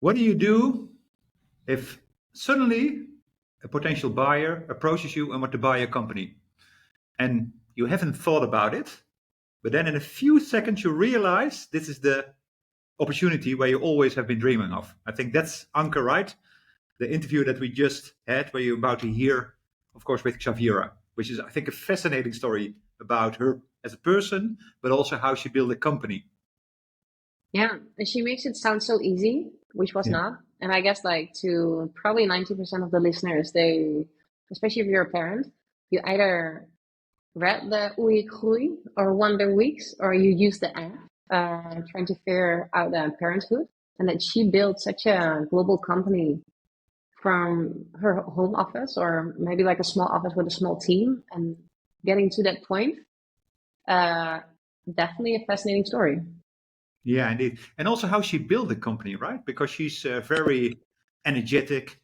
What do you do if suddenly a potential buyer approaches you and want to buy a company and you haven't thought about it, but then in a few seconds you realize this is the opportunity where you always have been dreaming of? I think that's Anke, right? The interview that we just had, where you're about to hear, of course, with Xaviera, which is, I think, a fascinating story about her as a person, but also how she built a company. Yeah, and she makes it sound so easy, which was Yeah. not. And I guess like to probably 90% of the listeners, they, especially if you're a parent, you either read the Oei Groei or Wonder Weeks, or you use the app trying to figure out parenthood. And that she built such a global company from her home office, or maybe like a small office with a small team, and getting to that point. Definitely a fascinating story. Yeah, indeed. And also how she built the company, right? Because she's very energetic,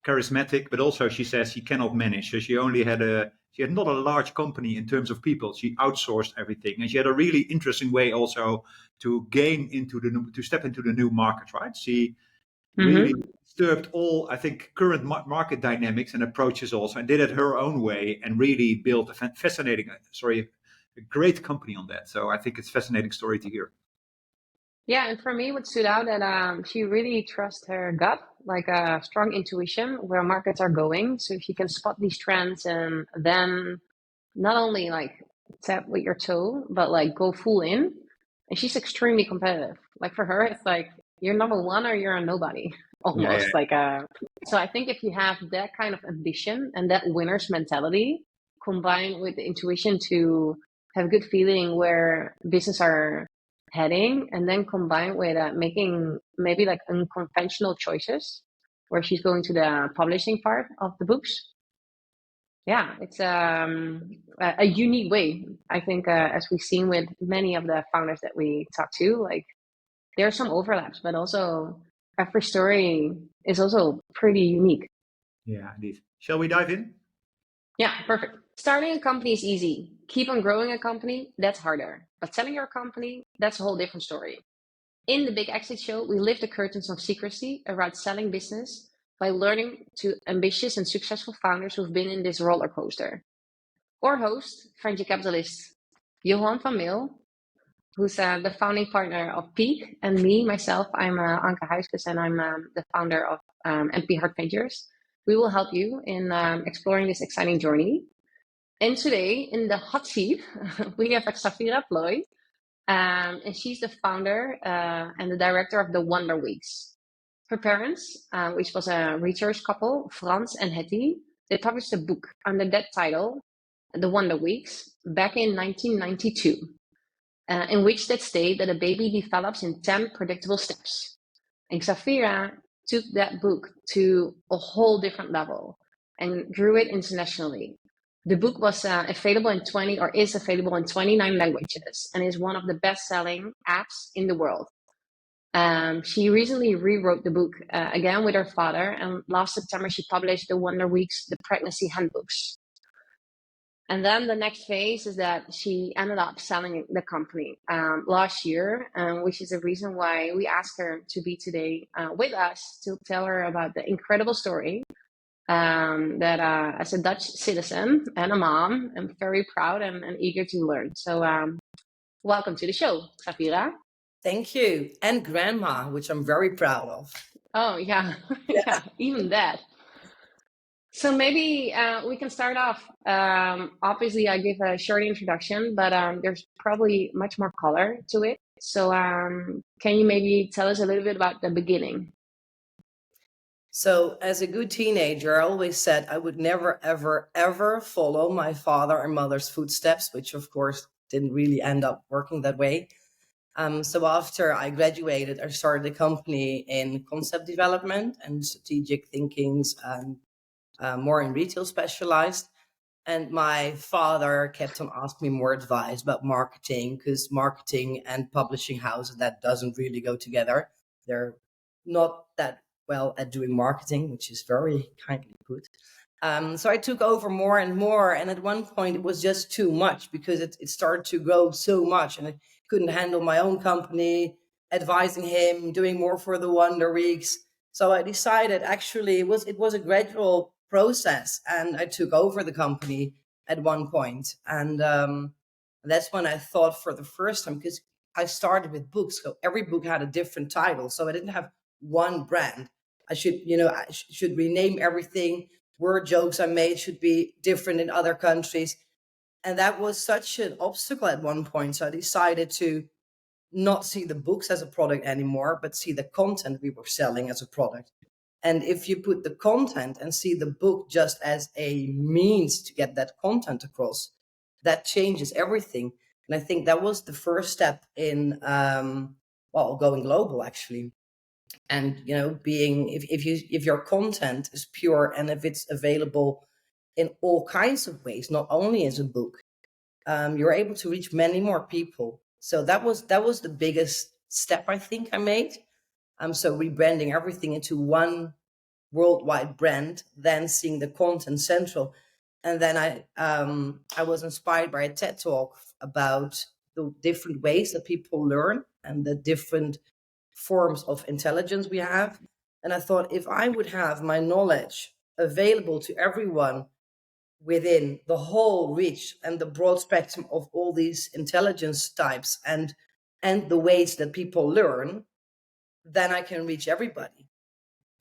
charismatic, but also she says she cannot manage. So she had not a large company in terms of people. She outsourced everything, and she had a really interesting way also to step into the new market, right? She really disturbed all, I think, current market dynamics and approaches also, and did it her own way, and really built a great company on that. So I think it's a fascinating story to hear. Yeah, and for me, what stood out that she really trusts her gut, like a strong intuition where markets are going. So if you can spot these trends and then not only like tap with your toe, but like go full in. And she's extremely competitive. Like for her, it's like you're number one or you're a nobody, almost. So I think if you have that kind of ambition and that winner's mentality combined with the intuition to have a good feeling where business are heading, and then combined with making maybe like unconventional choices where she's going to the publishing part of the books. Yeah, it's a unique way. I think as we've seen with many of the founders that we talk to, like there are some overlaps, but also every story is also pretty unique. Yeah, indeed. Shall we dive in? Yeah, perfect. Starting a company is easy. Keep on growing a company, that's harder. But selling your company, that's a whole different story. In the Big Exit Show, we lift the curtains of secrecy around selling business by learning to ambitious and successful founders who've been in this roller coaster. Our host, French capitalist Johan van Meel, who's the founding partner of Peak, and myself, I'm Anke Huiskes, and I'm the founder of MP Heart Ventures. We will help you in exploring this exciting journey. And today, in the hot seat, we have Xaviera Plooij, and she's the founder and the director of the Wonder Weeks. Her parents, which was a research couple, Frans and Hetty, they published a book under that title, The Wonder Weeks, back in 1992, in which they state that a baby develops in 10 predictable steps. And Xaviera took that book to a whole different level and grew it internationally. The book was available in 20 or is available in 29 languages and is one of the best-selling apps in the world. She recently rewrote the book again with her father, and last September she published the Wonder Weeks, the pregnancy handbooks. And then the next phase is that she ended up selling the company last year, which is the reason why we asked her to be today with us to tell her about the incredible story that as a Dutch citizen and a mom, I'm very proud and eager to learn. So welcome to the show, Xaviera. Thank you. And grandma, which I'm very proud of. Oh, yeah. Yeah, even that. So maybe we can start off. Obviously, I give a short introduction, but there's probably much more color to it. So can you maybe tell us a little bit about the beginning? So as a good teenager, I always said I would never, ever, ever follow my father and mother's footsteps, which of course didn't really end up working that way. So after I graduated, I started a company in concept development and strategic thinkings, more in retail specialized. And my father kept on asking me more advice about marketing, because marketing and publishing houses, that doesn't really go together. They're not that well at doing marketing, which is very kindly put. So I took over more and more. And at one point it was just too much, because it started to grow so much, and I couldn't handle my own company, advising him, doing more for the Wonder Weeks. So I decided, actually it was a gradual process, and I took over the company at one point. And that's when I thought for the first time, because I started with books, so every book had a different title. So I didn't have one brand. I should, should rename everything. Word jokes I made should be different in other countries. And that was such an obstacle at one point. So I decided to not see the books as a product anymore, but see the content we were selling as a product. And if you put the content and see the book just as a means to get that content across, that changes everything. And I think that was the first step in, going global, actually. And being, if your content is pure and if it's available in all kinds of ways, not only as a book, you're able to reach many more people. So that was the biggest step I think I made. So rebranding everything into one worldwide brand, then seeing the content central. And then I was inspired by a TED talk about the different ways that people learn and the different forms of intelligence we have. And I thought, if I would have my knowledge available to everyone within the whole reach and the broad spectrum of all these intelligence types and the ways that people learn, then I can reach everybody.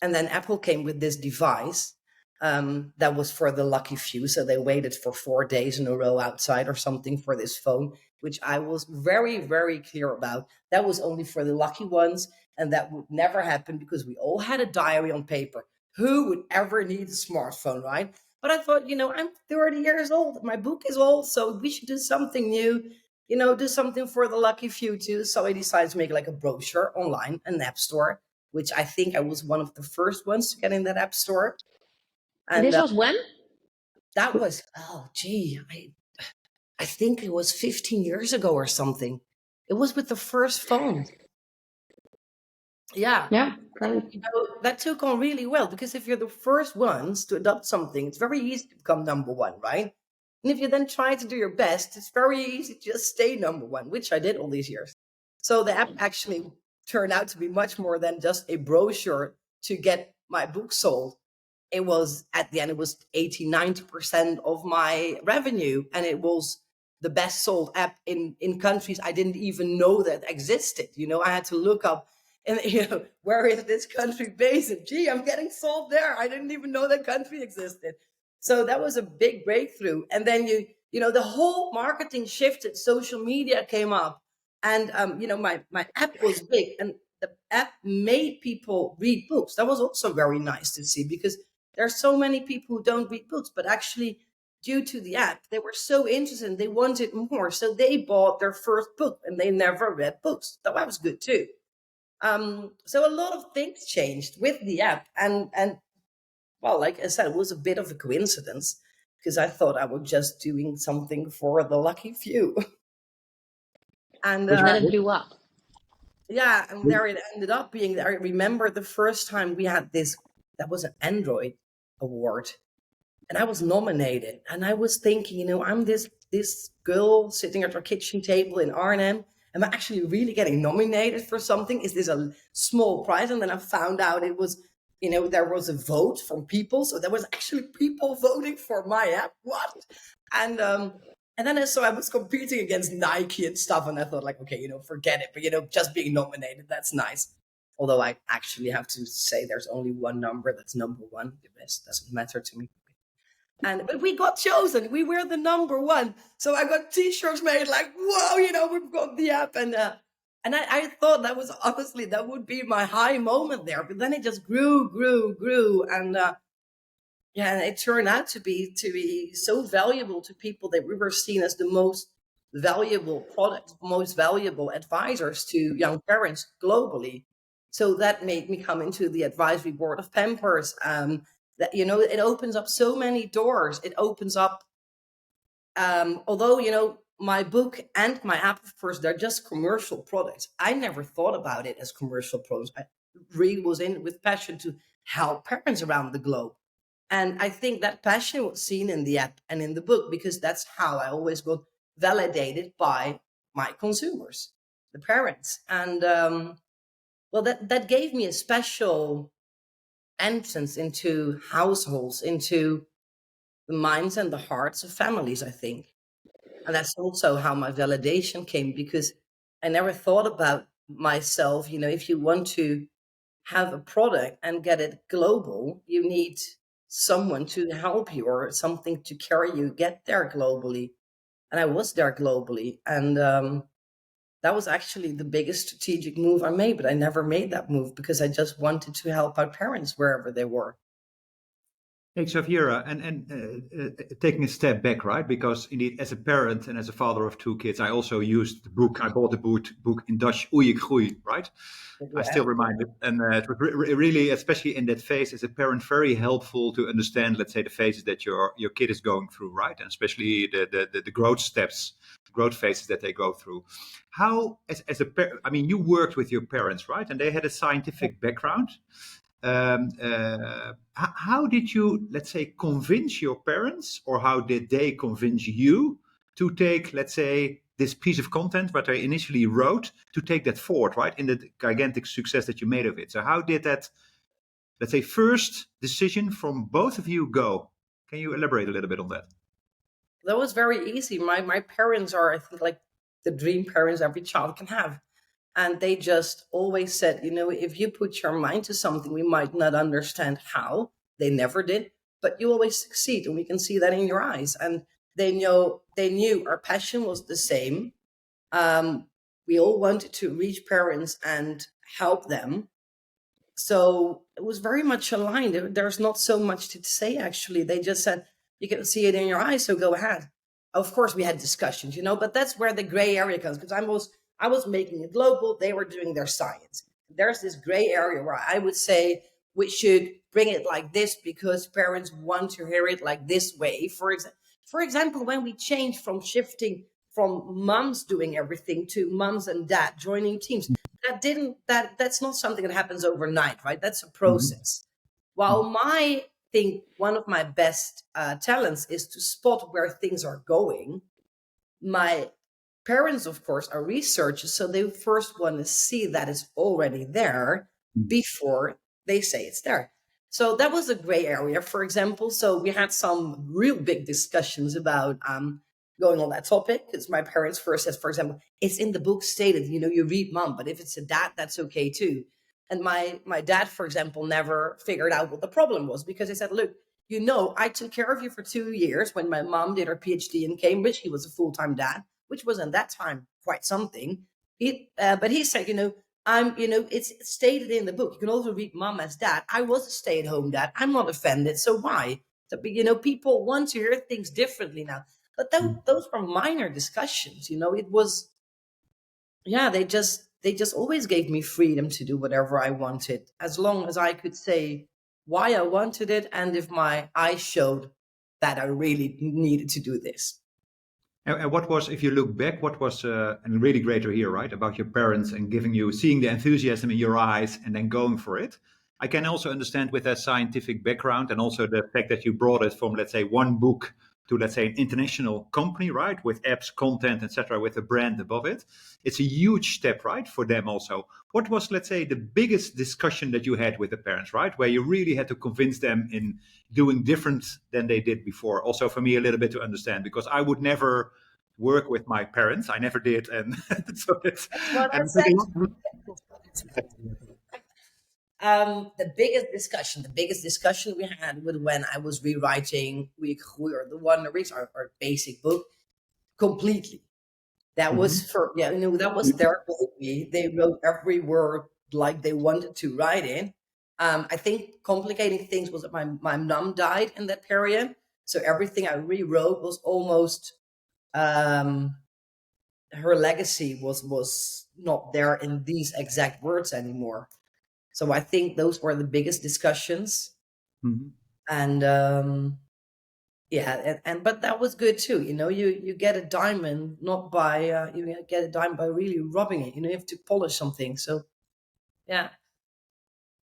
And then Apple came with this device that was for the lucky few. So they waited for 4 days in a row outside or something for this phone, which I was very, very clear about. That was only for the lucky ones. And that would never happen because we all had a diary on paper. Who would ever need a smartphone, right? But I thought, I'm 30 years old. My book is old. So we should do something new, do something for the lucky few too. So I decided to make like a brochure online, an app store, which I think I was one of the first ones to get in that app store. And this was when? That was, I think it was 15 years ago or something. It was with the first phone. Yeah. Yeah. That took on really well, because if you're the first ones to adopt something, it's very easy to become number one, right? And if you then try to do your best, it's very easy to just stay number one, which I did all these years. So the app actually turned out to be much more than just a brochure to get my book sold. It was, at the end, it was 80-90% of my revenue, and it was the best sold app in countries I didn't even know that existed. I had to look up, and where is this country based? And I'm getting sold there. I didn't even know that country existed. So that was a big breakthrough. And then the whole marketing shifted. Social media came up, and my app was big, and the app made people read books. That was also very nice to see, because there are so many people who don't read books, but actually, due to the app, they were so interested and they wanted more. So they bought their first book and they never read books. So that was good too. So a lot of things changed with the app. And well, like I said, it was a bit of a coincidence, because I thought I was just doing something for the lucky few. And then it blew up. Yeah, and there it ended up being. I remember the first time we had this, that was an Android award, and I was nominated, and I was thinking, I'm this girl sitting at her kitchen table in Arnhem. Am I actually really getting nominated for something? Is this a small prize? And then I found out it was, there was a vote from people, so there was actually people voting for my app. What? And then I was competing against Nike and stuff, and I thought, like, okay, forget it. But just being nominated, that's nice. Although I actually have to say, there's only one number that's number one. The rest doesn't matter to me. But we got chosen. We were the number one. So I got T-shirts made, like, whoa, we've got the app. And I thought that was, honestly, that would be my high moment there. But then it just grew. And and it turned out to be so valuable to people that we were seen as the most valuable product, most valuable advisors to young parents globally. So that made me come into the advisory board of Pampers. That it opens up so many doors. It opens up, although my book and my app, of course, they're just commercial products. I never thought about it as commercial products. I really was in it with passion to help parents around the globe. And I think that passion was seen in the app and in the book, because that's how I always got validated by my consumers, the parents. And well, that gave me a special entrance into households, into the minds and the hearts of families, I think. And that's also how my validation came, because I never thought about myself. If you want to have a product and get it global, you need someone to help you or something to carry you get there globally. And I was there globally. And that was actually the biggest strategic move I made, but I never made that move because I just wanted to help our parents wherever they were. Hey, Xaviera, taking a step back, right? Because indeed, as a parent and as a father of two kids, I also used the book. I bought the book in Dutch, Oei ik groei, right? I Yeah. still remind it, and it was really, especially in that phase, as a parent, very helpful to understand, let's say, the phases that your kid is going through, right? And especially the growth steps, the growth phases that they go through. How, as a parent, I mean, you worked with your parents, right? And they had a scientific background. How did you, let's say, convince your parents, or how did they convince you to take, let's say, this piece of content what they initially wrote, to take that forward, right, in the gigantic success that you made of it? So how did that, let's say, first decision from both of you go? Can you elaborate a little bit on that? That was very easy. My parents are, I think, like the dream parents every child can have. And they just always said, if you put your mind to something, we might not understand how. They never did, but you always succeed. And we can see that in your eyes. And they knew our passion was the same. We all wanted to reach parents and help them. So it was very much aligned. There's not so much to say, actually. They just said, you can see it in your eyes, so go ahead. Of course, we had discussions, but that's where the gray area comes, because I was making it global. They were doing their science. There's this gray area where I would say we should bring it like this because parents want to hear it like this way. For example, when we changed from shifting from moms doing everything to moms and dad joining teams, that's not something that happens overnight, right? That's a Mhm. process. While one of my best talents is to spot where things are going. My parents, of course, are researchers, so they first want to see that it's already there before they say it's there. So that was a gray area, for example. So we had some real big discussions about going on that topic, because my parents first said, for example, it's in the book stated, you read mom, but if it's a dad, that's okay too. And my dad, for example, never figured out what the problem was, because he said, look, I took care of you for 2 years when my mom did her PhD in Cambridge. He was a full-time dad, which was in that time quite something. But he said, it's stated in the book. You can also read mom as dad. I was a stay-at-home dad. I'm not offended. So why? So, people want to hear things differently now. But those were minor discussions. It was, yeah, they just always gave me freedom to do whatever I wanted, as long as I could say why I wanted it, and if my eyes showed that I really needed to do this. And what was, if you look back, what was, and really great to hear, right, about your parents and seeing the enthusiasm in your eyes and then going for it. I can also understand with that scientific background and also the fact that you brought it from, let's say, one book to, let's say, an international company, right, with apps, content, etc., with a brand above it. It's a huge step, right, for them also. What was, let's say, the biggest discussion that you had with the parents, right, where you really had to convince them in doing different than they did before? Also, for me, a little bit to understand, because I would never work with my parents. I never did, and so it's Well, and that's the biggest discussion we had was when I was rewriting We Groei, or the one our basic book, completely. That Mhm. was that was their baby. They wrote every word like they wanted to write it. I think complicating things was that my mom died in that period, so everything I rewrote was almost um, her legacy was not there in these exact words anymore. So I think those were the biggest discussions, Mhm. and yeah, and but that was good too. You get a diamond not by you get a diamond by really rubbing it. You have to polish something. So yeah,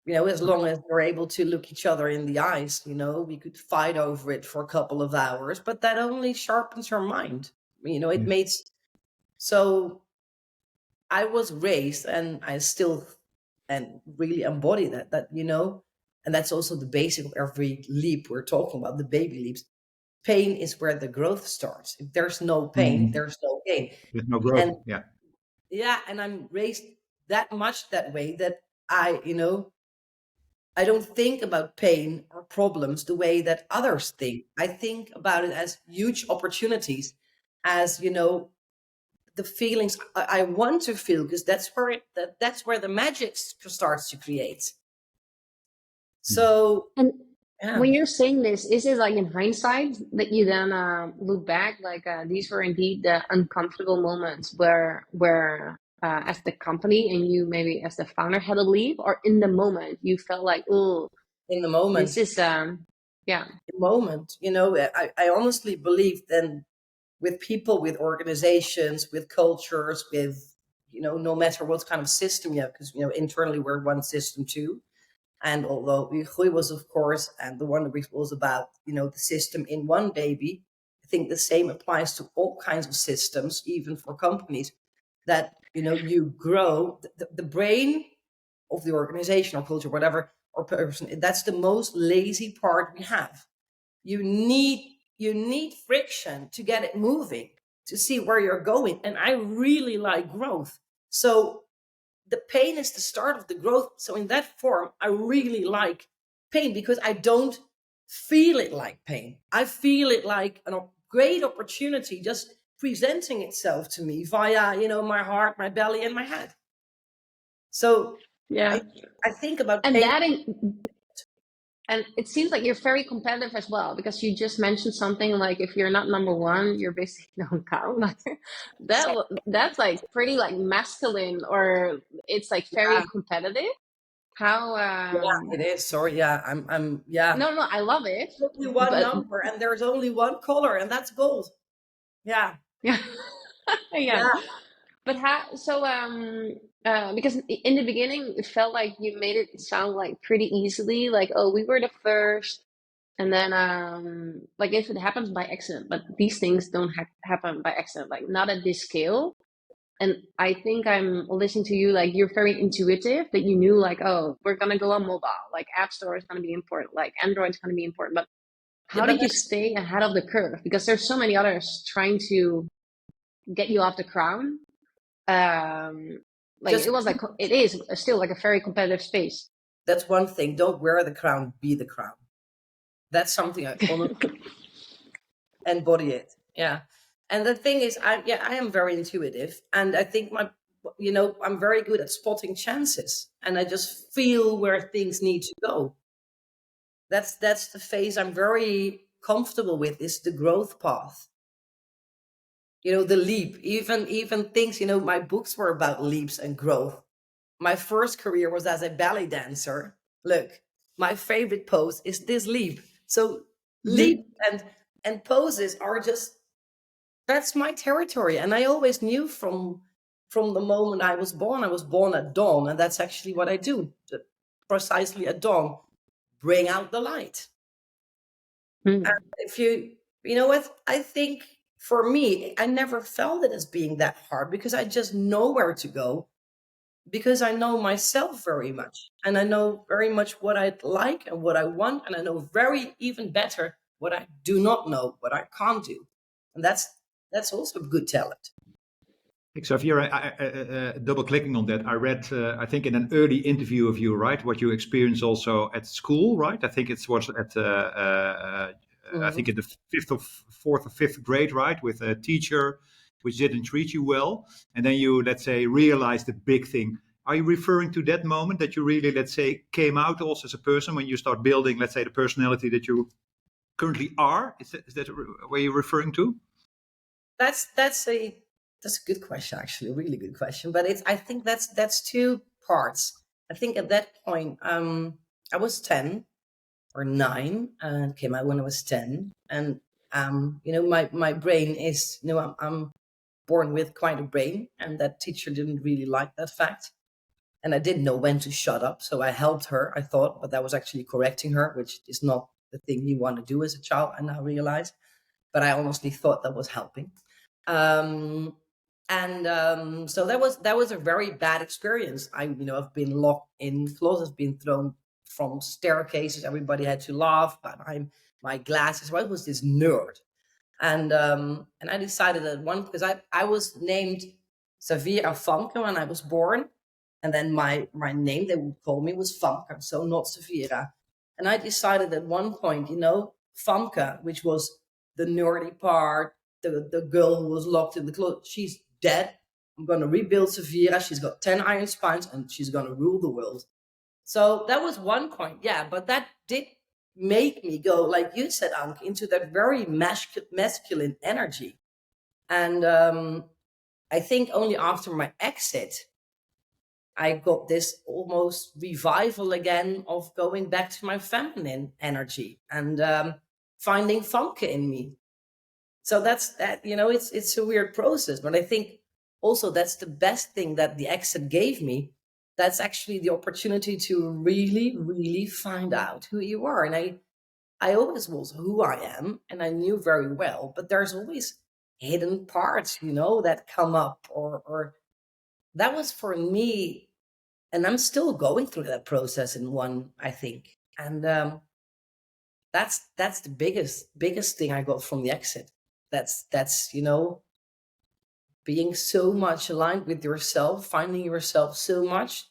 as long as we're able to look each other in the eyes, we could fight over it for a couple of hours, but that only sharpens your mind. It Yeah. made so. I was raised, and I still and really embody that. And that's also the basic of every leap we're talking about, the baby leaps. Pain is where the growth starts. If there's no pain, there's no gain. There's no growth. And Yeah. yeah, and I'm raised that much that way that I don't think about pain or problems the way that others think. I think about it as huge opportunities, as the feelings I want to feel, because that's where the magic starts to create. So And yeah, when you're saying this, is it like in hindsight that you then look back, like these were indeed the uncomfortable moments where as the company and you maybe as the founder had to leave, or in the moment you felt like, oh, in the moment, this is yeah. I honestly believe then with people, with organizations, with cultures, with no matter what kind of system you have, because internally we're one system too. And although Groei was, of course, and the Wonder Week was about, the system in one baby, I think the same applies to all kinds of systems, even for companies, that, you grow the brain of the organization or culture, whatever, or person. That's the most lazy part we have. You need friction to get it moving, to see where you're going. And I really like growth. So the pain is the start of the growth. So in that form, I really like pain because I don't feel it like pain. I feel it like a great opportunity just presenting itself to me via, my heart, my belly, and my head. So Yeah. I think about And pain. and it seems like you're very competitive as well, because you just mentioned something like if you're not number one, you're basically don't count. That's like pretty like masculine, or it's like very Yeah, competitive. How it is. Sorry. Yeah, I'm. Yeah, no, I love it, only one but number, and there's only one color, and that's gold. Yeah, yeah. Yeah. yeah. But how, so because in the beginning it felt like you made it sound like pretty easily, like, oh, we were the first, and then like if it happens by accident, but these things don't happen by accident, like not at this scale. And I think I'm listening to you, like you're very intuitive, that you knew like, oh, we're gonna go on mobile, like App Store is gonna be important, like Android's gonna be important. But Yeah, how but did you stay ahead of the curve? Because there's so many others trying to get you off the crown. Like just it was like, it is still like a very competitive space. that's one thing. Don't wear the crown, be the crown. That's something I honestly embody it. Yeah. And the thing is, I am very intuitive, and I think I'm very good at spotting chances, and I just feel where things need to go. That's the phase I'm very comfortable with, is the growth path. The leap, even things, my books were about leaps and growth. My first career was as a ballet dancer. Look, my favorite pose is this leap. So leap and poses are just, that's my territory. And I always knew from the moment I was born at dawn, and that's actually what I do. Precisely at dawn, bring out the light. Hmm. And if you know what, I think for me, I never felt it as being that hard because I just know where to go, because I know myself very much, and I know very much what I like and what I want, and I know very even better what I do not know, what I can't do, and that's also good talent. Xaviera, double clicking on that, I read, I think in an early interview of you, right, what you experienced also at school, right? I think it was at, I think in the fourth or fifth grade, right, with a teacher which didn't treat you well, and then you, let's say, realized the big thing. Are you referring to that moment that you really, let's say, came out also as a person when you start building, let's say, the personality that you currently are? Is that what you're referring to? That's a good question, actually, a really good question. But I think that's two parts. I think at that point, I was 10 or 9, and came out when I was 10, and my brain is, I'm born with quite a brain, and that teacher didn't really like that fact, and I didn't know when to shut up, so I helped her, I thought, but that was actually correcting her, which is not the thing you want to do as a child, I now realize. But I honestly thought that was helping. So that was a very bad experience. I've been locked in closets, been thrown from staircases. Everybody had to laugh about my glasses. So I was this nerd. And I decided at one, because I was named Xaviera Famke when I was born. And then my name they would call me was Famke, so not Sevira. And I decided at one point, Famke, which was the nerdy part, the girl who was locked in the closet, she's dead. I'm going to rebuild Sevira. She's got 10 iron spines and she's going to rule the world. So that was one point. Yeah, but that did make me go, like you said, Anke, into that very masculine energy. And I think only after my exit, I got this almost revival again of going back to my feminine energy and finding Famke in me. So that's that, it's a weird process, but I think also that's the best thing that the exit gave me. That's actually the opportunity to really, really find out who you are. And I always was who I am, and I knew very well, but there's always hidden parts, that come up or that was for me. And I'm still going through that process in one, I think. And that's the biggest thing I got from the exit. That's being so much aligned with yourself, finding yourself so much,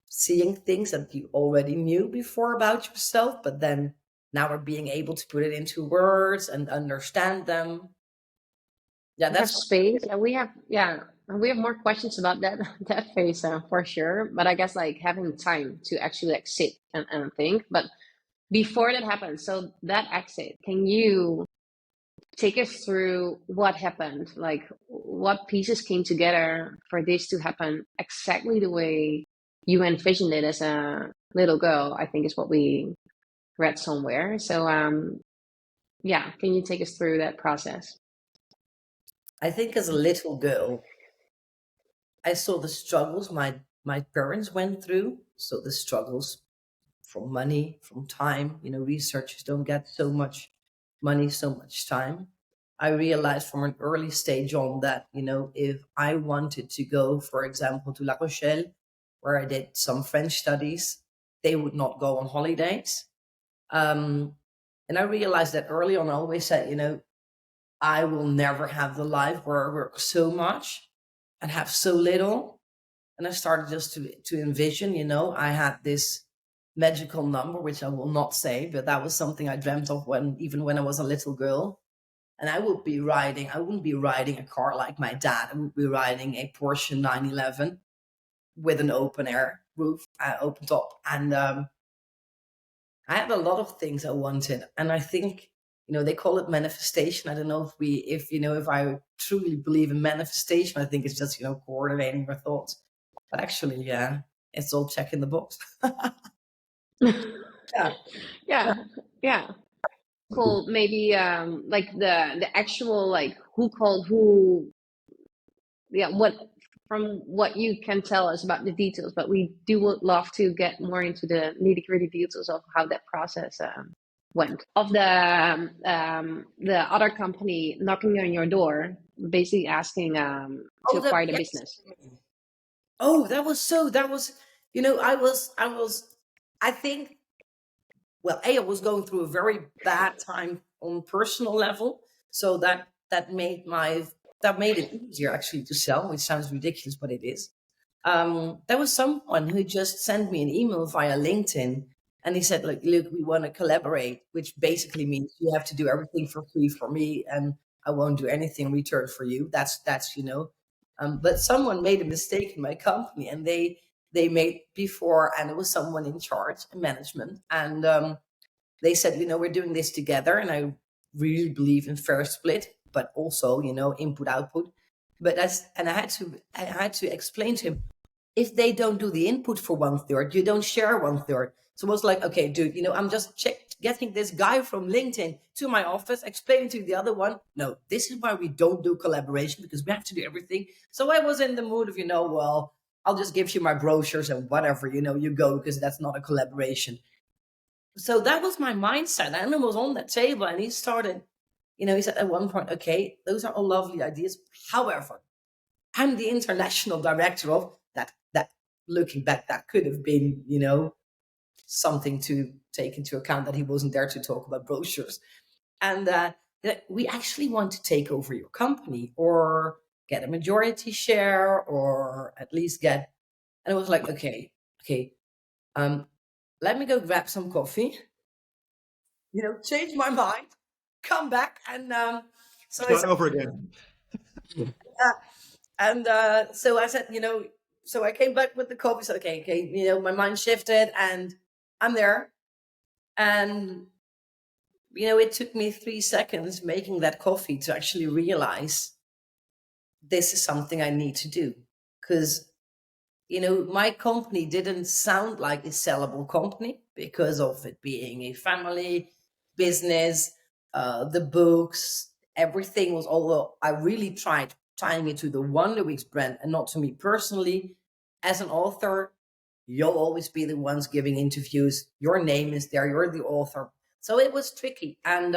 seeing things that you already knew before about yourself, but then now we're being able to put it into words and understand them. Yeah, We have that's space. We have more questions about that phase for sure. But I guess like having time to actually like sit and think. But before that happens, so that exit, can you take us through what happened? Like what pieces came together for this to happen exactly the way you envisioned it as a little girl, I think is what we read somewhere. So can you take us through that process? I think as a little girl, I saw the struggles my parents went through. So the struggles from money, from time. Researchers don't get so much money, so much time. I realized from an early stage on that, if I wanted to go, for example, to La Rochelle, where I did some French studies, they would not go on holidays. And I realized that early on. I always said, I will never have the life where I work so much and have so little. And I started just to envision, I had this magical number, which I will not say, but that was something I dreamt of even when I was a little girl. And I wouldn't be riding a car like my dad. I would be riding a Porsche 911 with an open air roof, open top. And I had a lot of things I wanted. And I think, they call it manifestation. I don't know if I truly believe in manifestation. I think it's just, coordinating your thoughts. But actually, yeah, it's all checking the box. Yeah. Yeah. Cool. Maybe like the actual like who called who. Yeah. What from what you can tell us about the details, but we would love to get more into the nitty gritty details of how that process went. Of the other company knocking on your door, basically asking to acquire the business. Oh, that was, I think, well, I was going through a very bad time on personal level. So that made it easier actually to sell, which sounds ridiculous, but it is. There was someone who just sent me an email via LinkedIn, and he said, like, look, we want to collaborate, which basically means you have to do everything for free for me, and I won't do anything in return for you. That's but someone made a mistake in my company, and they made before, and it was someone in charge in management, and they said, we're doing this together, and I really believe in fair split, but also, input output. But I had to explain to him, if they don't do the input for 1/3, you don't share 1/3. So it was like, okay, dude, I'm just getting this guy from LinkedIn to my office, explaining to the other one, no, this is why we don't do collaboration, because we have to do everything. So I was in the mood of, well, I'll just give you my brochures and whatever, you go, because that's not a collaboration. So that was my mindset. And it was on that table, and he started, he said at one point, okay, those are all lovely ideas. However, I'm the international director of that looking back, that could have been, something to take into account that he wasn't there to talk about brochures. And we actually want to take over your company or get a majority share or at least get. And it was like, okay, let me go grab some coffee, change my mind, come back. And so I Start said, over again. so I said, so I came back with the coffee. So, okay, my mind shifted and I'm there. And, it took me 3 seconds making that coffee to actually realize this is something I need to do. Because, my company didn't sound like a sellable company because of it being a family business, the books, everything was, although I really tried tying it to the Wonder Weeks brand and not to me personally. As an author, you'll always be the ones giving interviews. Your name is there. You're the author. So it was tricky. And,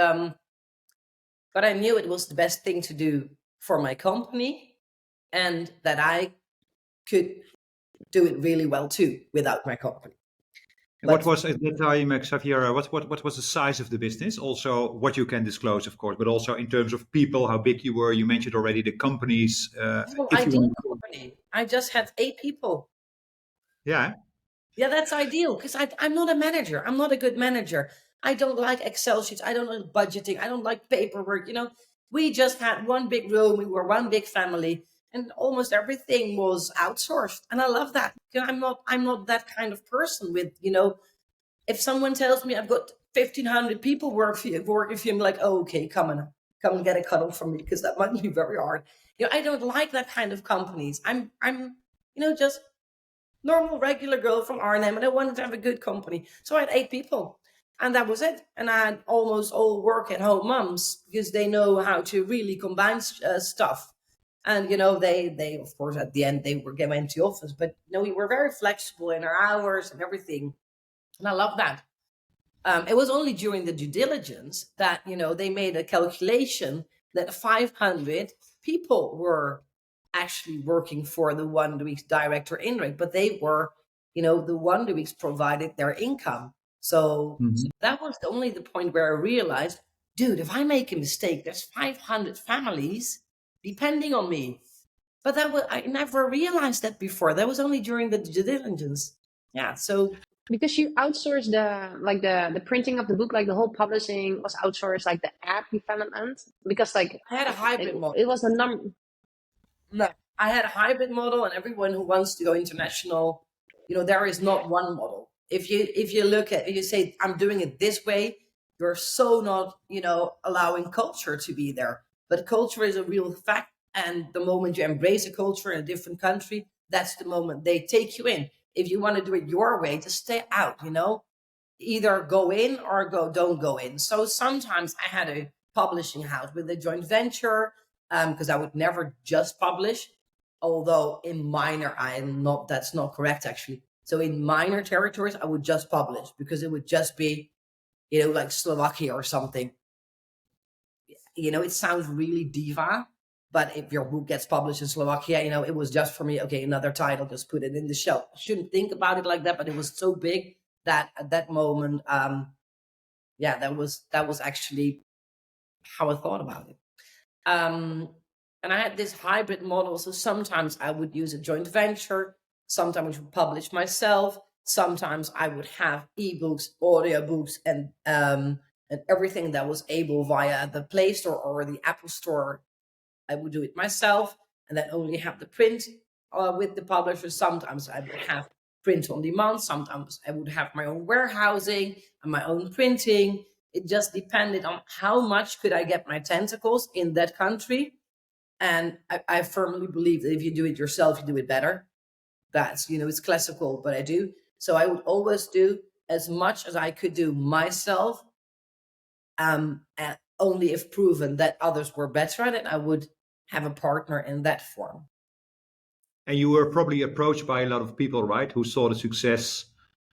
but I knew it was the best thing to do for my company and that I could do it really well too without my company. And what was at that time, Xaviera, what was the size of the business? Also, what you can disclose, of course, but also in terms of people, how big you were. You mentioned already the companies. If you Ideal want. company. I just had 8 people. Yeah. Yeah, that's ideal because I'm not a manager. I'm not a good manager. I don't like Excel sheets. I don't like budgeting. I don't like paperwork. We just had one big room. We were one big family, and almost everything was outsourced. And I love that. I'm not that kind of person with, if someone tells me I've got 1,500 people working for you, I'm like, oh, okay, come and get a cuddle from me because that might be very hard. I don't like that kind of companies. I'm just normal, regular girl from Arnhem, and I wanted to have a good company. So I had 8 people, and that was it. And I had almost all work-at-home mums because they know how to really combine stuff. And they of course at the end they were getting into the office, but we were very flexible in our hours and everything, and I love that. It was only during the due diligence that they made a calculation that 500 people were actually working for the Wonder Weeks direct or indirect, but they were, the Wonder Weeks provided their income. So that was only the point where I realized, dude, if I make a mistake, there's 500 families depending on me. But I never realized that before. That was only during the due diligence. Yeah. So Because you outsourced the printing of the book, like the whole publishing was outsourced, like the app development. Because I had a hybrid model. it was a number. No, I had a hybrid model, and everyone who wants to go international, there is not one model. If you look at, you say, I'm doing it this way, you're so not, allowing culture to be there. But culture is a real fact. And the moment you embrace a culture in a different country, that's the moment they take you in. If you want to do it your way, just stay out, either go in or don't go in. So sometimes I had a publishing house with a joint venture, because I would never just publish, although in minor, that's not correct actually. So in minor territories, I would just publish because it would just be, like Slovakia or something. It sounds really diva, but if your book gets published in Slovakia, it was just for me, okay, another title, just put it in the shelf. I shouldn't think about it like that, but it was so big that at that moment, that was actually how I thought about it. And I had this hybrid model. So sometimes I would use a joint venture. Sometimes I would publish myself. Sometimes I would have ebooks, audiobooks, and everything that was able via the Play Store or the Apple Store. I would do it myself and then only have the print with the publisher. Sometimes I would have print on demand. Sometimes I would have my own warehousing and my own printing. It just depended on how much could I get my tentacles in that country. And I firmly believe that if you do it yourself, you do it better. That's, it's classical, but I do. So I would always do as much as I could do myself. And only if proven that others were better at it, I would have a partner in that form. And you were probably approached by a lot of people, right, who saw the success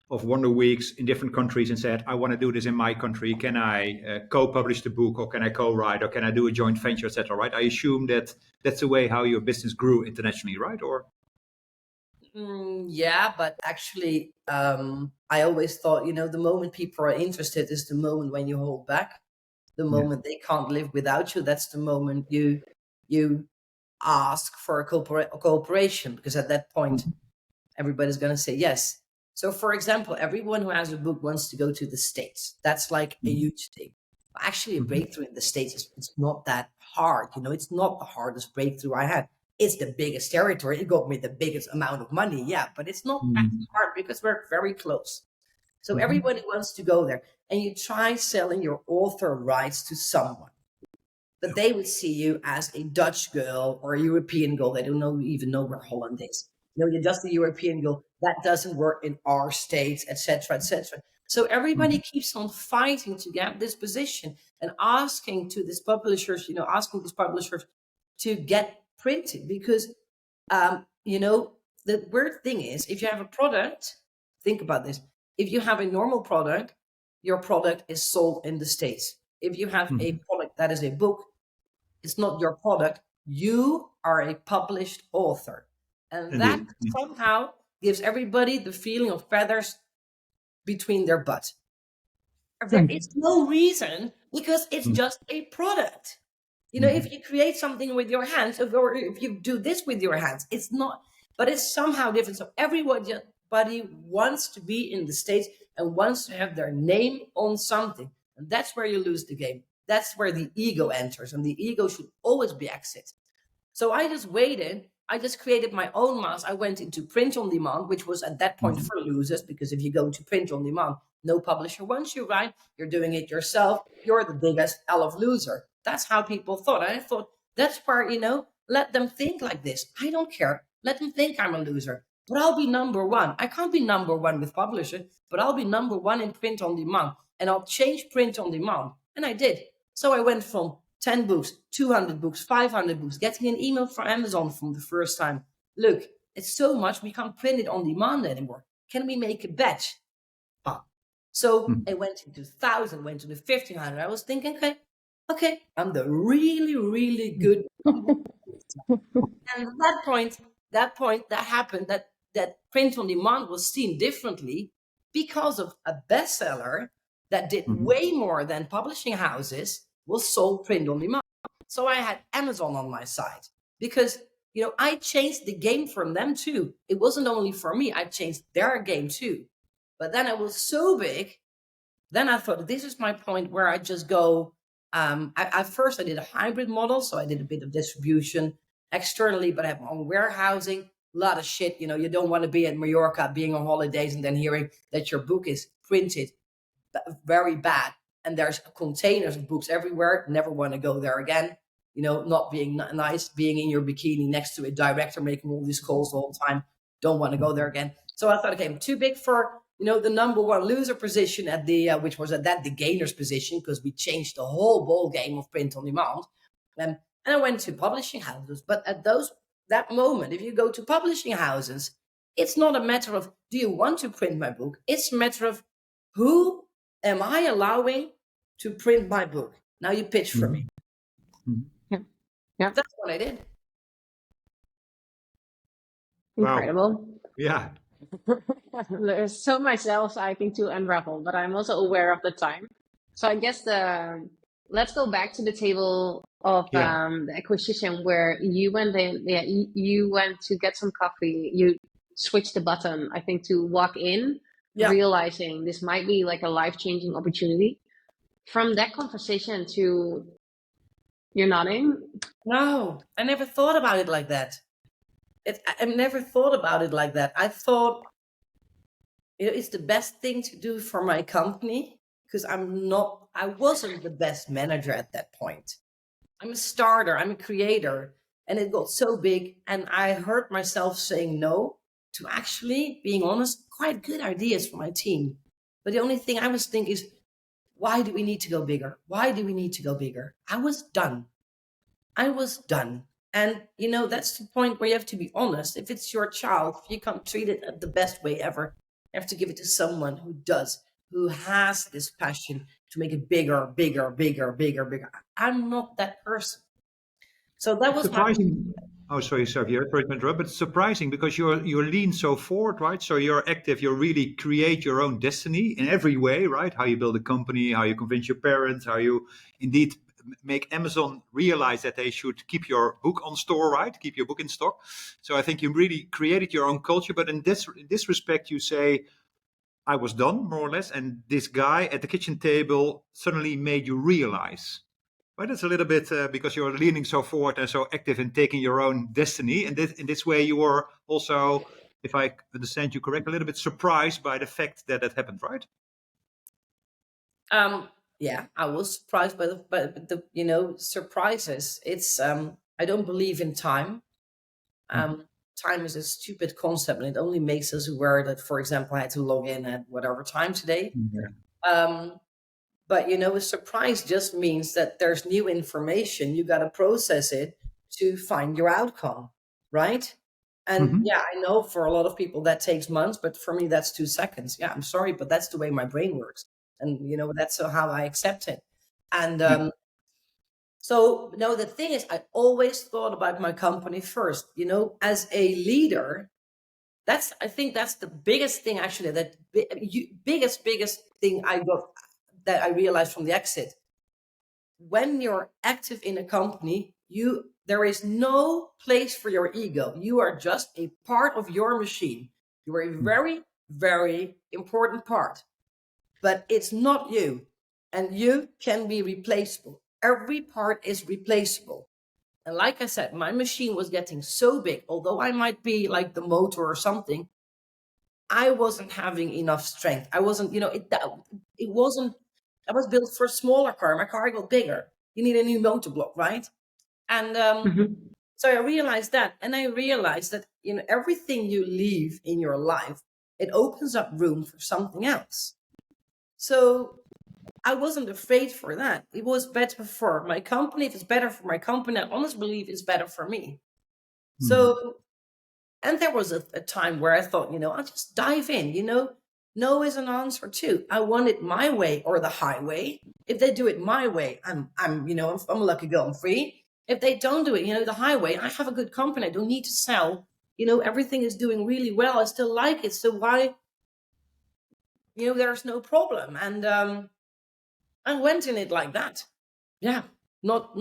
of Wonder Weeks in different countries and said, I want to do this in my country. Can I co-publish the book, or can I co-write, or can I do a joint venture, etc., right? I assume that that's the way how your business grew internationally, right? Or Yeah, but actually, I always thought, the moment people are interested is the moment when you hold back. The Yeah. moment they can't live without you, that's the moment you ask for a cooperation, because at that point, everybody's going to say yes. So, for example, everyone who has a book wants to go to the States. That's like a Mhm. huge thing. Actually, a Mhm. breakthrough in the States is it's not that hard. It's not the hardest breakthrough I had. It's the biggest territory. It got me the biggest amount of money. Yeah, but it's not that Mhm. hard because we're very close. So Mhm. everybody wants to go there. And you try selling your author rights to someone, but they would see you as a Dutch girl or a European girl. They don't even know where Holland is. You're just a European girl. That doesn't work in our states, etc., etc. So everybody Mhm. keeps on fighting to get this position and asking these publishers to get printed, because the weird thing is, if you have a product, think about this. If you have a normal product, your product is sold in the States. If you have a Mhm. product that is a book, it's not your product. You are a published author. And that Indeed. Yeah. somehow gives everybody the feeling of feathers between their butt. There is no reason, because it's Mhm. just a product. Mhm. If you create something with your hands, or if you do this with your hands, it's not, but it's somehow different. So everybody wants to be in the States and wants to have their name on something. And that's where you lose the game. That's where the ego enters, and the ego should always be exit. So I just waited. I just created my own mass. I went into print on demand, which was at that point Mhm. for losers, because if you go into print on demand, no publisher wants you, right? You're doing it yourself. You're the biggest L of loser. That's how people thought. And I thought, that's where, let them think like this. I don't care. Let them think I'm a loser. But I'll be number one. I can't be number one with publisher, but I'll be number one in print on demand. And I'll change print on demand. And I did. So I went from 10 books, 200 books, 500 books, getting an email from Amazon from the first time. Look, it's so much, we can't print it on demand anymore. Can we make a batch? Ah. So Mhm. I went into 1,000, went to the 1,500. I was thinking, okay, I'm the really, really good. And at that happened, that print on demand was seen differently because of a bestseller that did Mhm. way more than publishing houses was sold print on demand. So I had Amazon on my side, because I changed the game from them too. It wasn't only for me, I changed their game too. But then I was so big, then I thought, this is my point where I just go. At first, I did a hybrid model, so I did a bit of distribution externally, but I have my own warehousing. A lot of shit, you don't want to be at Mallorca, being on holidays, and then hearing that your book is printed very bad, and there's containers of books everywhere. Never want to go there again. Not being nice, being in your bikini next to a director making all these calls all the time. Don't want to go there again. So I thought, okay, I'm too big for the number one loser position at the which was at that the gainers position, because we changed the whole ball game of print on demand. And I went to publishing houses. But at that moment, if you go to publishing houses, it's not a matter of, do you want to print my book? It's a matter of, who am I allowing to print my book? Now you pitch for me. Mhm. Mhm. Yeah. Yeah. That's what I did. Wow. Incredible. Yeah. There's so much else I think to unravel, but I'm also aware of the time. So I guess let's go back to the table of Yeah. the acquisition where you went in. Yeah, you went to get some coffee. You switched the button, I think, to walk in, Yeah. realizing this might be like a life-changing opportunity. From that conversation to you're nodding. No, I never thought about it like that. I never thought about it like that. I thought it's the best thing to do for my company, because I wasn't the best manager at that point. I'm a starter, I'm a creator. And it got so big, and I heard myself saying no to, actually, being honest, quite good ideas for my team. But the only thing I was thinking is, why do we need to go bigger? Why do we need to go bigger? I was done. I was done. And, that's the point where you have to be honest. If it's your child, if you can't treat it the best way ever, you have to give it to someone who does, who has this passion to make it bigger, bigger, bigger, bigger, bigger. I'm not that person. So that It's was my. surprising. Oh, sorry, Xavier, sorry to interrupt, but it's surprising because you lean so forward, right? So you're active, you really create your own destiny in every way, right? How you build a company, how you convince your parents, how you indeed make Amazon realize that they should keep your book on store, right? Keep your book in stock. So I think you really created your own culture. But in this respect, you say I was done more or less, and this guy at the kitchen table suddenly made you realize. Well, that's a little bit because you're leaning so forward and so active in taking your own destiny. And in this way, you were also, if I understand you correct, a little bit surprised by the fact that it happened, right? Yeah, I was surprised by the surprises. It's I don't believe in time. Mhm. Time is a stupid concept, and it only makes us aware that, for example, I had to log in at whatever time today. Yeah. Um, But a surprise just means that there's new information. You got to process it to find your outcome, right? And Mhm. yeah, I know for a lot of people that takes months, but for me, that's 2 seconds. Yeah, I'm sorry, but that's the way my brain works. And, that's how I accept it. And Yeah. so, no, the thing is, I always thought about my company first. As a leader, I think that's the biggest thing, actually, biggest thing that I realized from the exit. When you're active in a company, there is no place for your ego. You are just a part of your machine. You are a very, very important part, but it's not you. And you can be replaceable. Every part is replaceable. And like I said, my machine was getting so big, although I might be like the motor or something, I wasn't having enough strength. I wasn't, it wasn't, I was built for a smaller car. My car got bigger. You need a new motor block, right? And Mhm. so I realized that. And I realized that, everything you leave in your life, it opens up room for something else. So I wasn't afraid for that. It was better for my company. If it's better for my company, I honestly believe it's better for me. Mhm. So, and there was a time where I thought, I'll just dive in, no is an answer too. I want it my way or the highway. If they do it my way, I'm a lucky girl, I'm free. If they don't do it, the highway, I have a good company. I don't need to sell. Everything is doing really well. I still like it. So why, there's no problem. And I went in it like that. Yeah. Not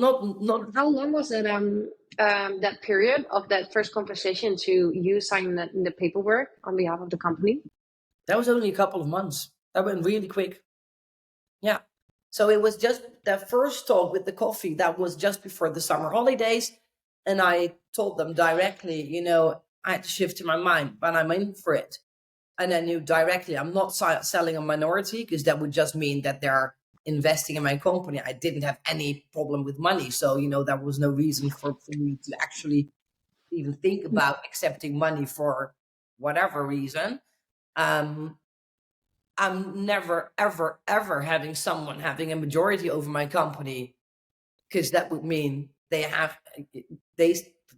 How long was that period of that first conversation to you signing the paperwork on behalf of the company? That was only a couple of months. That went really quick. Yeah. So it was just that first talk with the coffee that was just before the summer holidays. And I told them directly, I had to shift in my mind, but I'm in for it. And I knew directly I'm not selling a minority, because that would just mean that they're investing in my company. I didn't have any problem with money. So, there was no reason for me to actually even think about accepting money for whatever reason. Um, I'm never, ever, ever having someone having a majority over my company, because that would mean they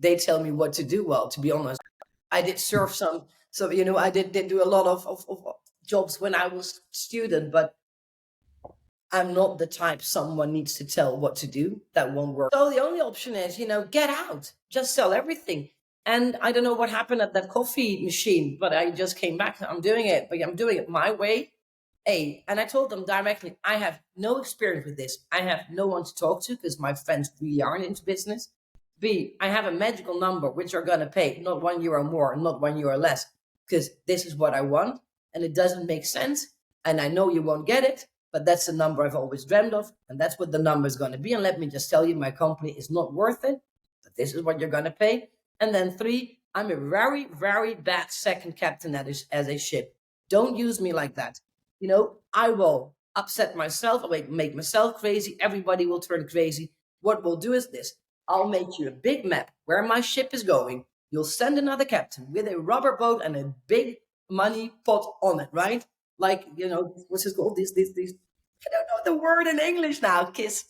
they tell me what to do. Well, to be honest, I did serve some, so I did do a lot of jobs when I was student, but I'm not the type someone needs to tell what to do. That won't work. So the only option is, get out, just sell everything. And I don't know what happened at that coffee machine, but I just came back. I'm doing it, but I'm doing it my way. And I told them directly, I have no experience with this. I have no one to talk to, because my friends really aren't into business. B, I have a magical number which are going to pay not €1 more, not €1 less, because this is what I want. And it doesn't make sense. And I know you won't get it, but that's the number I've always dreamed of. And that's what the number is going to be. And let me just tell you, my company is not worth it, but this is what you're going to pay. And then 3, I'm a very, very bad second captain as a ship. Don't use me like that. I will upset myself. I will make myself crazy. Everybody will turn crazy. What we'll do is this. I'll make you a big map where my ship is going. You'll send another captain with a rubber boat and a big money pot on it, right? Like, what's it called? These. I don't know the word in English now. A kiss,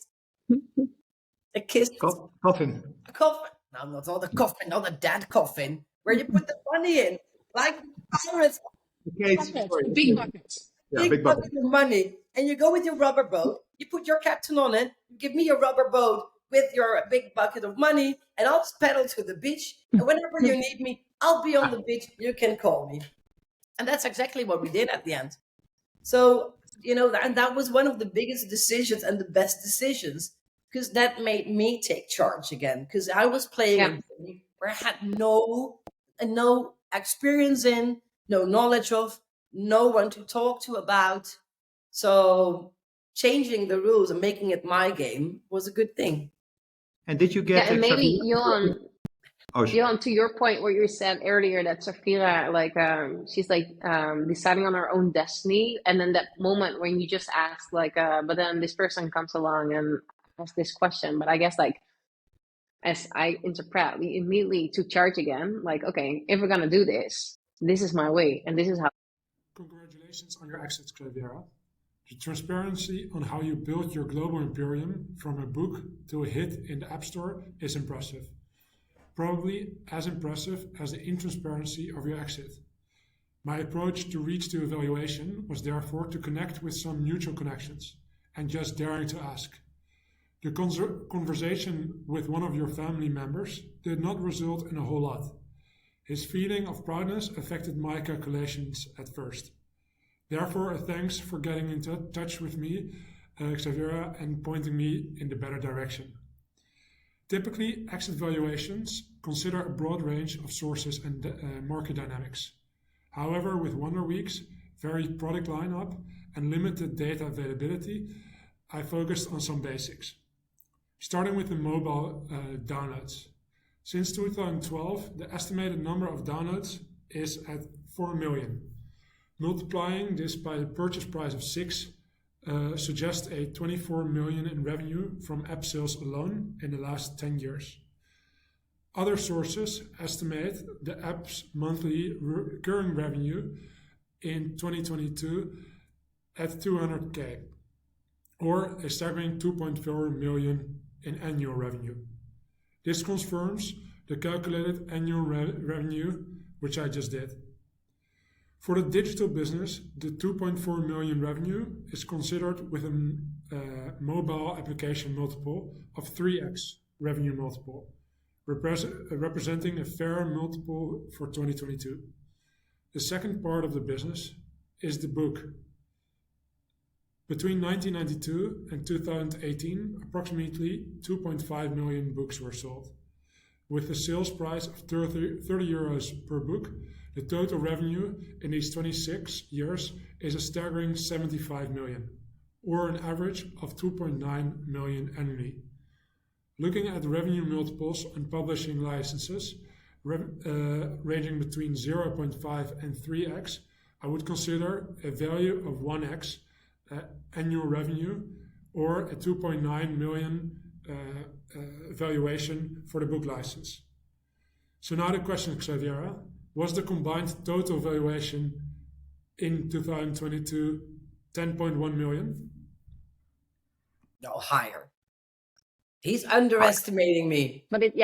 Coffin. a coffin. No, not a coffin, not a dead coffin. Where you put the money in, like pirates. Okay, Buckets, sorry. big Okay. buckets. Yeah, Big big bucket. bucket of money, and you go with your rubber boat. You put your captain on it. You give me a rubber boat with your big bucket of money, and I'll just pedal to the beach. And whenever you need me, I'll be on the beach. You can call me. And that's exactly what we did at the end. So, and that was one of the biggest decisions and the best decisions, because that made me take charge again. Because I was playing a game where I had no experience in, no knowledge of, no one to talk to about. So changing the rules and making it my game was a good thing. And did you get and maybe Xaviera? Johan, to your point, what you said earlier, that Sevira, like, she's like deciding on her own destiny, and then that moment when you just ask, like, but then this person comes along and asks this question. But I guess, like, as I interpret, we immediately took charge again. Like, okay, if we're gonna do this, this is my way, and this is how. Congratulations on your exit, Xaviera. The transparency on how you built your global imperium from a book to a hit in the App Store is impressive. Probably as impressive as the intransparency of your exit. My approach to reach the evaluation was therefore to connect with some mutual connections and just daring to ask. The conversation with one of your family members did not result in a whole lot. His feeling of proudness affected my calculations at first. Therefore, a thanks for getting in touch with me, Xaviera, and pointing me in the better direction. Typically, exit valuations consider a broad range of sources and market dynamics. However, with Wonder Week's varied product lineup and limited data availability, I focused on some basics. Starting with the mobile downloads. Since 2012, the estimated number of downloads is at 4 million. Multiplying this by the purchase price of 6 suggests a 24 million in revenue from app sales alone in the last 10 years. Other sources estimate the app's monthly recurring revenue in 2022 at 200K, or a staggering 2.4 million in annual revenue. This confirms the calculated annual revenue, which I just did. For the digital business, the 2.4 million revenue is considered with a mobile application multiple of 3x revenue multiple, representing a fair multiple for 2022. The second part of the business is the book. Between 1992 and 2018, approximately 2.5 million books were sold. With a sales price of 30 euros per book, the total revenue in these 26 years is a staggering 75 million, or an average of 2.9 million annually. Looking at revenue multiples on publishing licenses, ranging between 0.5 and 3x, I would consider a value of 1x annual revenue, or a 2.9 million valuation for the book license. So now the question, Xaviera, was the combined total valuation in 2022 10.1 million? No, higher. He's underestimating me. But it's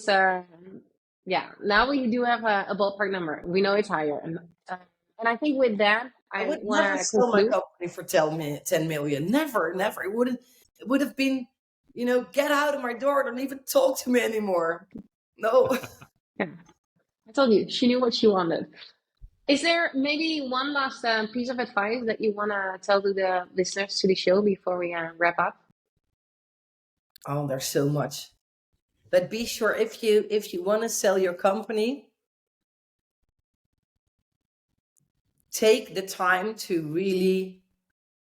now we do have a ballpark number. We know it's higher, and I think with that, I would want never to sell my conclude. company for 10 million. Never. It would have been, get out of my door. Don't even talk to me anymore. No. Yeah, I told you, she knew what she wanted. Is there maybe one last piece of advice that you want to tell to the listeners to the show before we wrap up? Oh, there's so much. But be sure, if you want to sell your company, take the time to really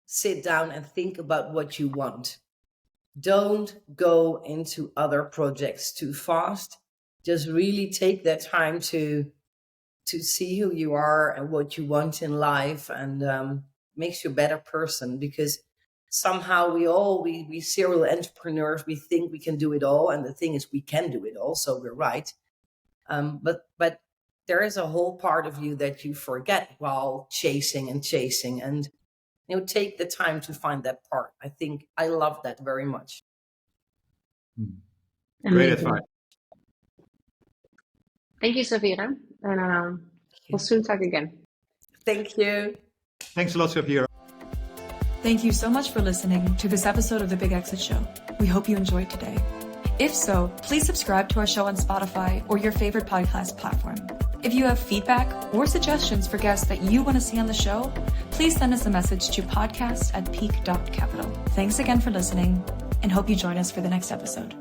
sit down and think about what you want. Don't go into other projects too fast. Just really take that time to see who you are and what you want in life, and makes you a better person, because somehow we serial entrepreneurs, we think we can do it all, and the thing is we can do it all, so we're right. But there is a whole part of you that you forget while chasing, and take the time to find that part. I think I love that very much. Great advice. Thank you, Sevira, and we'll soon talk again. Thank you. Thanks a lot, Sevira. Thank you so much for listening to this episode of The Big Exit Show. We hope you enjoyed today. If so, please subscribe to our show on Spotify or your favorite podcast platform. If you have feedback or suggestions for guests that you want to see on the show, please send us a message to podcast@peak.capital. Thanks again for listening, and hope you join us for the next episode.